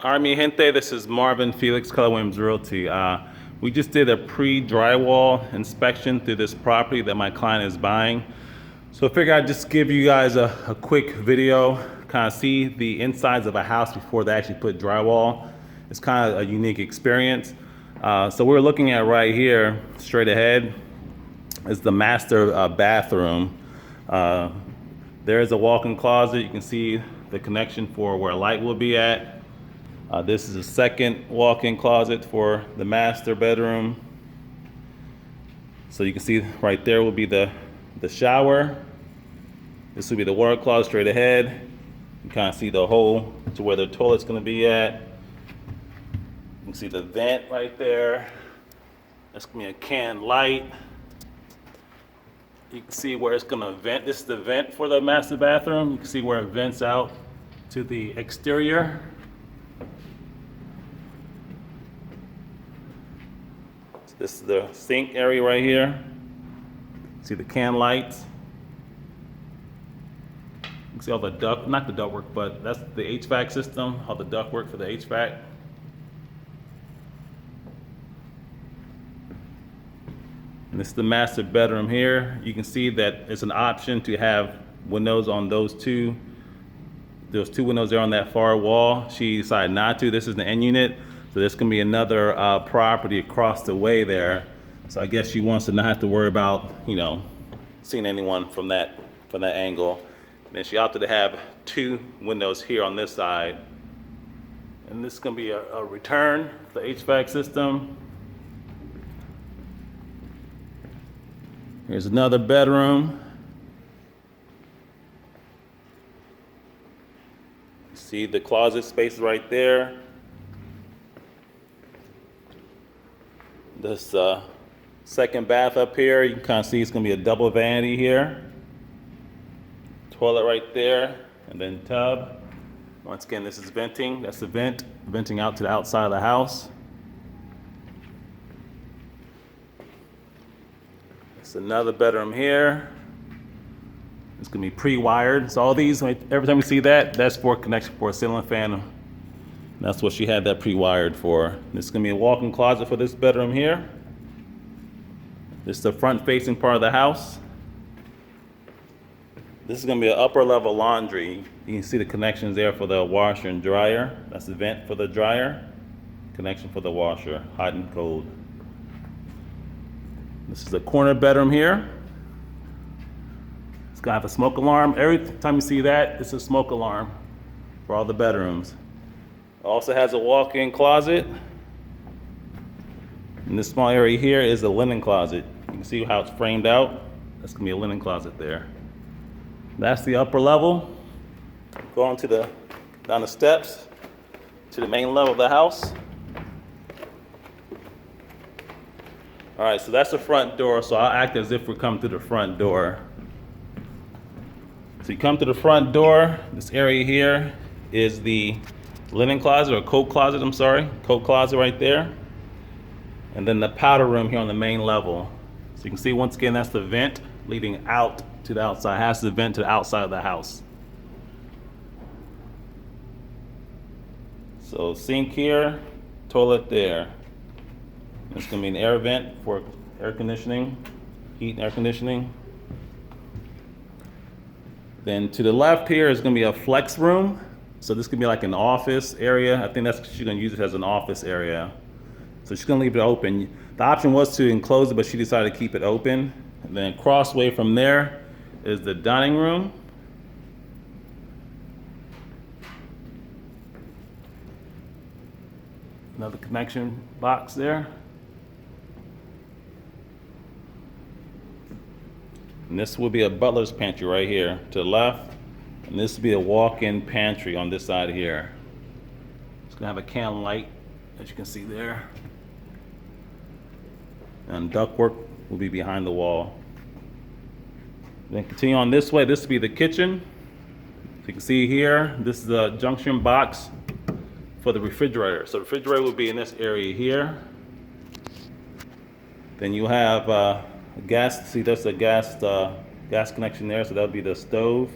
All right, mi gente, this is Marvin Felix, Keller Williams Realty. We just did a pre-drywall inspection through this property that my client is buying. So I figured I'd just give you guys a quick video, kind of see the insides of a house before they actually put drywall. It's kind of a unique experience. So we're looking at right here, straight ahead, is the master bathroom. There is a walk-in closet. You can see the connection for where a light will be at. This is a second walk-in closet for the master bedroom. So you can see right there will be the shower. This will be the water closet straight ahead. You kind of see the hole to where the toilet's going to be at. You can see the vent right there. That's going to be a can light. You can see where it's going to vent. This is the vent for the master bathroom. You can see where it vents out to the exterior. This is the sink area right here. See the can lights. You can see all the duct, not the ductwork, but that's the HVAC system, all the ductwork for the HVAC. And this is the master bedroom here. You can see that it's an option to have windows on those two windows there on that far wall. She decided not to. This is the end unit. So there's going to be another property across the way there. So I guess she wants to not have to worry about, seeing anyone from that angle. And then she opted to have two windows here on this side. And this is going to be a return for the HVAC system. Here's another bedroom. See the closet space right there. This second bath up here, you can kind of see it's going to be a double vanity here. Toilet right there, and then tub. Once again, this is venting. That's the vent, venting out to the outside of the house. It's another bedroom here. It's going to be pre-wired. So all these, every time we see that, that's for connection for a ceiling fan. That's what she had that pre-wired for. This is going to be a walk-in closet for this bedroom here. This is the front-facing part of the house. This is going to be an upper-level laundry. You can see the connections there for the washer and dryer. That's the vent for the dryer. Connection for the washer, hot and cold. This is the corner bedroom here. It's going to have a smoke alarm. Every time you see that, it's a smoke alarm for all the bedrooms. Also has a walk-in closet. And this small area here is a linen closet. You can see how it's framed out. That's gonna be a linen closet there. That's the upper level. Going down the steps to the main level of the house. All right, so that's the front door. So I'll act as if we're coming through the front door. So you come to the front door. This area here is the linen closet, or coat closet, coat closet right there. And then the powder room here on the main level. So you can see, once again, that's the vent leading out to the outside. It has to vent to the outside of the house. So sink here, toilet there. It's gonna be an air vent for air conditioning, heat and air conditioning. Then to the left here is gonna be a flex room. So this could be like an office area. I think she's gonna use it as an office area. So she's gonna leave it open. The option was to enclose it, but she decided to keep it open. And then crossway from there is the dining room. Another connection box there. And this will be a butler's pantry right here to the left. And this will be a walk-in pantry on this side here. It's gonna have a can light, as you can see there. And ductwork will be behind the wall. Then continue on this way, this will be the kitchen. So you can see here, this is the junction box for the refrigerator. So the refrigerator will be in this area here. Then you have gas, see there's a gas connection there, so that'll be the stove.